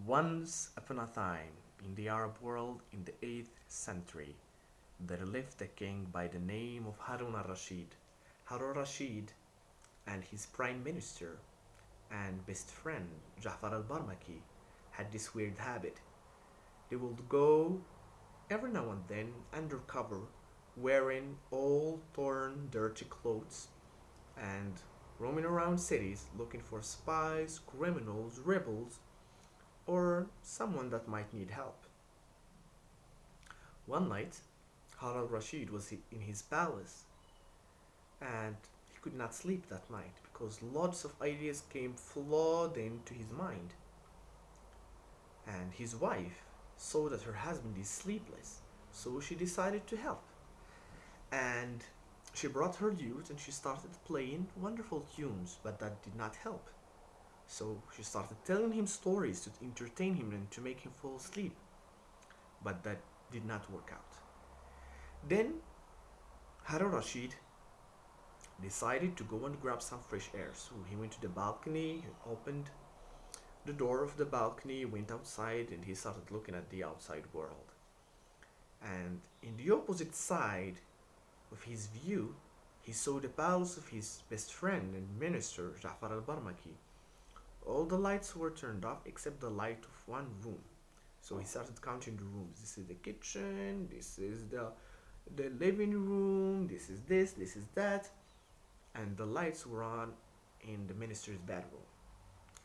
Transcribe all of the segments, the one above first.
Once upon a time, in the Arab world in the 8th century, there lived a king by the name of Harun al-Rashid. Harun al-Rashid and his prime minister and best friend, Ja'far al-Barmaki, had this weird habit. They would go every now and then undercover, wearing old, torn, dirty clothes and roaming around cities looking for spies, criminals, rebels, or someone that might need help. One night, Harun al-Rashid was in his palace and he could not sleep that night because lots of ideas came flooding to his mind. And his wife saw that her husband is sleepless, so she decided to help. And she brought her lute and she started playing wonderful tunes, but that did not help. So she started telling him stories to entertain him and to make him fall asleep, but that did not work out. Then Harun Rashid decided to go and grab some fresh air. So he went to the balcony, he opened the door of the balcony, went outside, and he started looking at the outside world. And in the opposite side of his view, he saw the palace of his best friend and minister, Ja'far al-Barmaki. All the lights were turned off except the light of one room. So he started counting the rooms. This is the kitchen, this is the living room, this is that. And the lights were on in the minister's bedroom.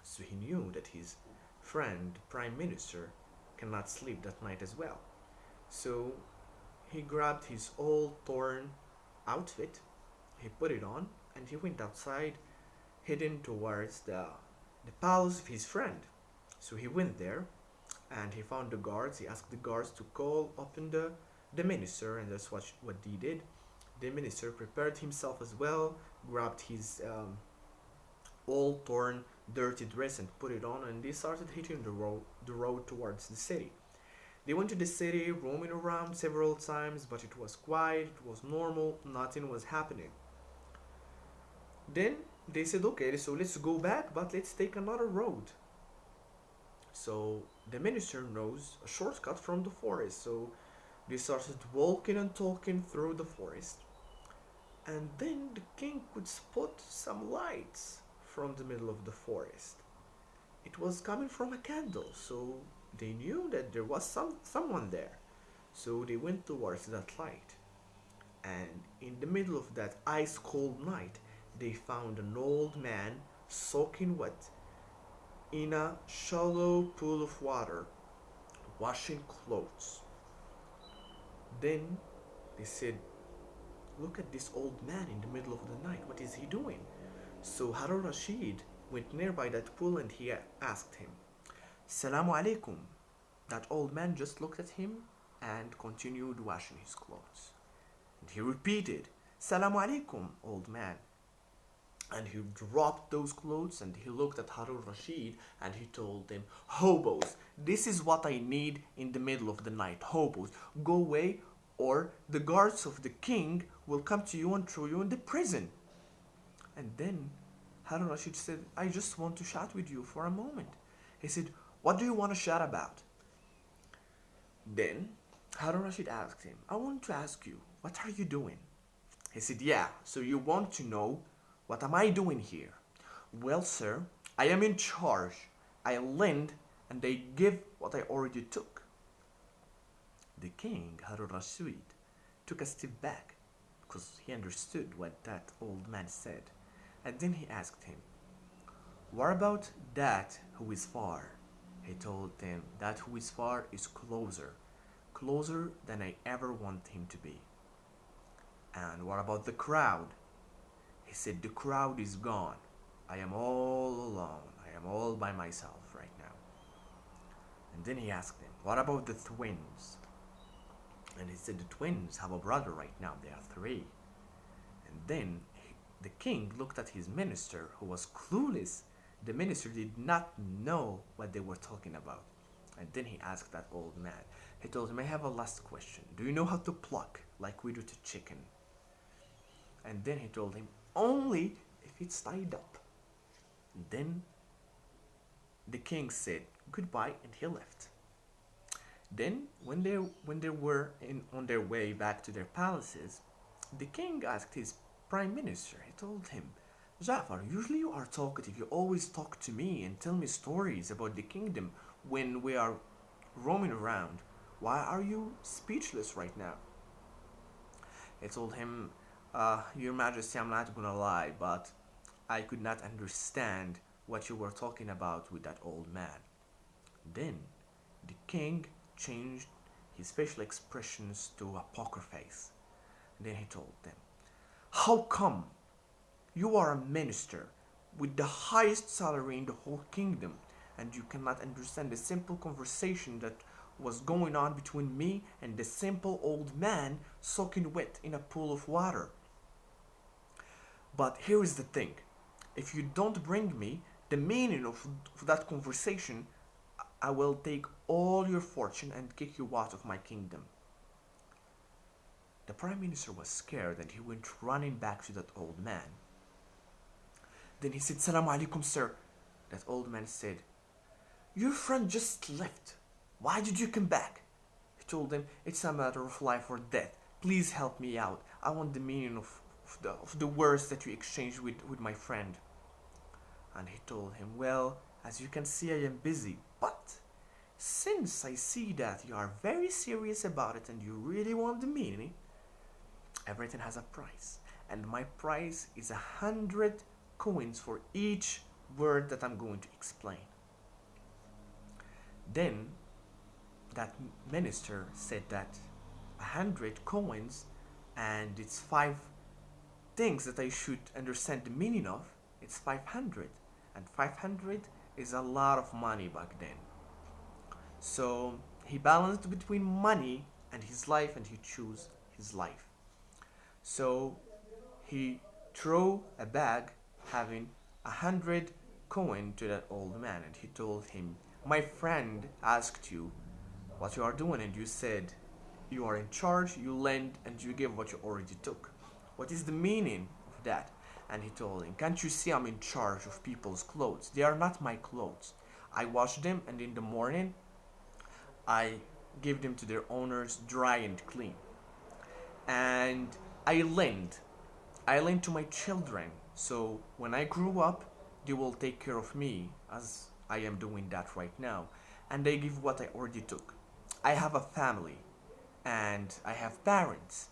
So he knew that his friend, the prime minister, cannot sleep that night as well. So he grabbed his old torn outfit, he put it on, and he went outside, heading towards the palace of his friend. So he went there and he found the guards. He asked the guards to call open the minister, and that's what he did. The minister prepared himself as well, grabbed his old, torn, dirty dress and put it on, and they started hitting the road towards the city. They went to the city, roaming around several times, but it was quiet, it was normal, nothing was happening. Then they said, okay, so let's go back, but let's take another road. So the minister knows a shortcut from the forest, so they started walking and talking through the forest. And then the king could spot some lights from the middle of the forest. It was coming from a candle, so they knew that there was someone there. So they went towards that light. And in the middle of that ice cold night, they found an old man soaking wet in a shallow pool of water, washing clothes. Then they said, look at this old man in the middle of the night. What is he doing? So Harun Rashid went nearby that pool and he asked him, Salamu alaikum. That old man just looked at him and continued washing his clothes. And he repeated, Salamu alaikum, old man. And he dropped those clothes and he looked at Harun Rashid and he told him, hobos, this is what I need in the middle of the night. Hobos, go away or the guards of the king will come to you and throw you in the prison. And then Harun Rashid said, I just want to chat with you for a moment. He said, what do you want to chat about? Then Harun Rashid asked him, I want to ask you, what are you doing? He said, yeah, so you want to know what am I doing here? Well, sir, I am in charge. I lend and they give what I already took. The king, Harun Rashid, took a step back because he understood what that old man said. And then he asked him, what about that who is far? He told him, that who is far is closer than I ever want him to be. And what about the crowd? He said, the crowd is gone. I am all alone. I am all by myself right now. And then he asked him, what about the twins? And he said, the twins have a brother right now. They are three. And then the king looked at his minister who was clueless. The minister did not know what they were talking about. And then he asked that old man. He told him, I have a last question. Do you know how to pluck like we do to chicken? And then he told him, only if it's tied up. And then the king said, goodbye, and he left. Then, when they were on their way back to their palaces, the king asked his prime minister. He told him, Jafar, usually you are talkative. You always talk to me and tell me stories about the kingdom when we are roaming around. Why are you speechless right now? He told him, Your Majesty, I'm not gonna lie, but I could not understand what you were talking about with that old man. Then the king changed his facial expressions to a poker face. Then he told them, How come you are a minister with the highest salary in the whole kingdom and you cannot understand the simple conversation that was going on between me and the simple old man soaking wet in a pool of water? But here is the thing. If you don't bring me the meaning of that conversation, I will take all your fortune and kick you out of my kingdom. The prime minister was scared and he went running back to that old man. Then he said, Salaam alaikum, sir. That old man said, Your friend just left. Why did you come back? He told him, It's a matter of life or death. Please help me out. I want the meaning of the words that you exchanged with my friend. And he told him, Well, as you can see, I am busy. But since I see that you are very serious about it and you really want the meaning, everything has a price. And my price is 100 coins for each word that I'm going to explain. Then that minister said that 100 coins, and it's 5 things that I should understand the meaning of. It's 500, and 500 is a lot of money back then. So he balanced between money and his life, and he chose his life. So he threw a bag having 100 coin to that old man, and he told him, My friend asked you what you are doing, and you said you are in charge, you lend, and you give what you already took. What is the meaning of that? And he told him, Can't you see I'm in charge of people's clothes? They are not my clothes. I wash them, and in the morning I give them to their owners dry and clean. And I lend to my children, so when I grew up they will take care of me, as I am doing that right now. And I give what I already took. I have a family and I have parents,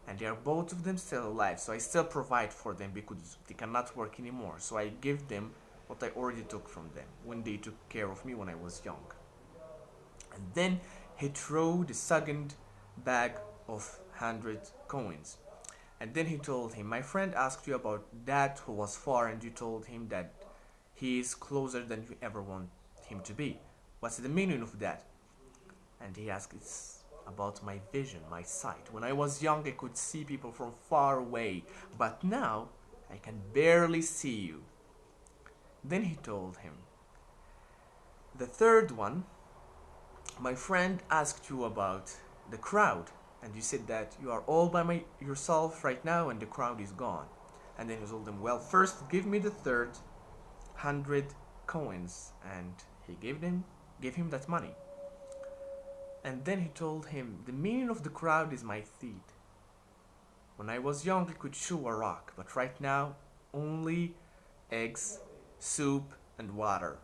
and they are both of them still alive, so I still provide for them because they cannot work anymore. So I give them what I already took from them when they took care of me when I was young. And then he threw the second bag of 100 coins. And then he told him, My friend asked you about that who was far, and you told him that he is closer than you ever want him to be. What's the meaning of that? And he asked, It's about my vision, my sight. When I was young, I could see people from far away, but now I can barely see you. Then he told him, The third one, my friend asked you about the crowd, and you said that you are all by yourself right now and the crowd is gone. And then he told him, Well, first give me the third 100 coins. And he gave him that money. And then he told him, The meaning of the crowd is my feet. When I was young, I could chew a rock, but right now, only eggs, soup, and water.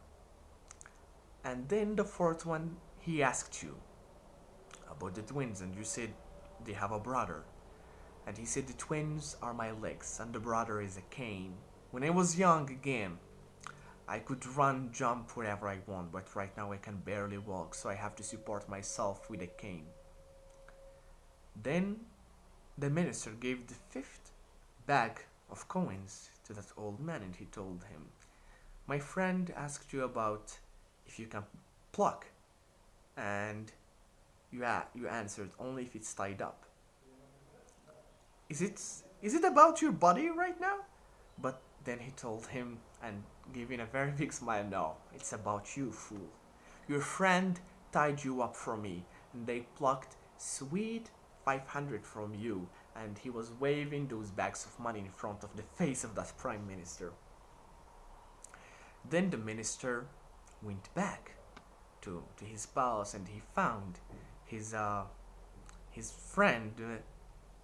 And then the fourth one, he asked you about the twins, and you said they have a brother. And he said, The twins are my legs, and the brother is a cane. When I was young again, I could run, jump wherever I want, but right now I can barely walk, so I have to support myself with a cane. Then the minister gave the 5th bag of coins to that old man, and he told him, My friend asked you about if you can pluck, and you answered only if it's tied up. Is it about your body right now? But then he told him, and giving a very big smile, No, it's about you, fool. Your friend tied you up for me, and they plucked sweet 500 from you, and he was waving those bags of money in front of the face of that prime minister. Then the minister went back to his palace, and he found his his friend,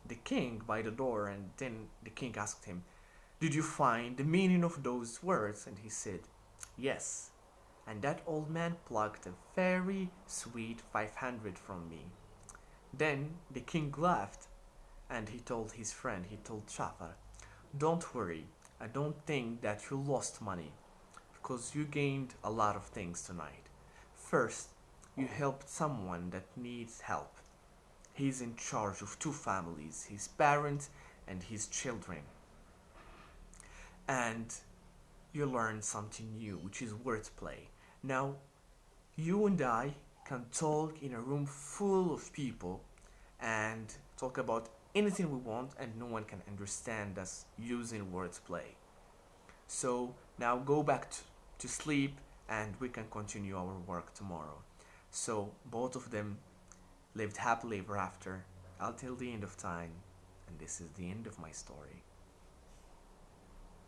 the king, by the door. And then the king asked him, "Did you find the meaning of those words?" And he said, "Yes." And that old man plucked a very sweet 500 from me. Then the king laughed, and he told his friend, he told Jafar, "Don't worry, I don't think that you lost money, because you gained a lot of things tonight. First, you helped someone that needs help. He's in charge of two families, his parents and his children. And you learned something new, which is wordplay. Now, you and I can talk in a room full of people and talk about anything we want, and no one can understand us using wordplay. So now go back to sleep, and we can continue our work tomorrow." So both of them lived happily ever after until the end of time, and this is the end of my story.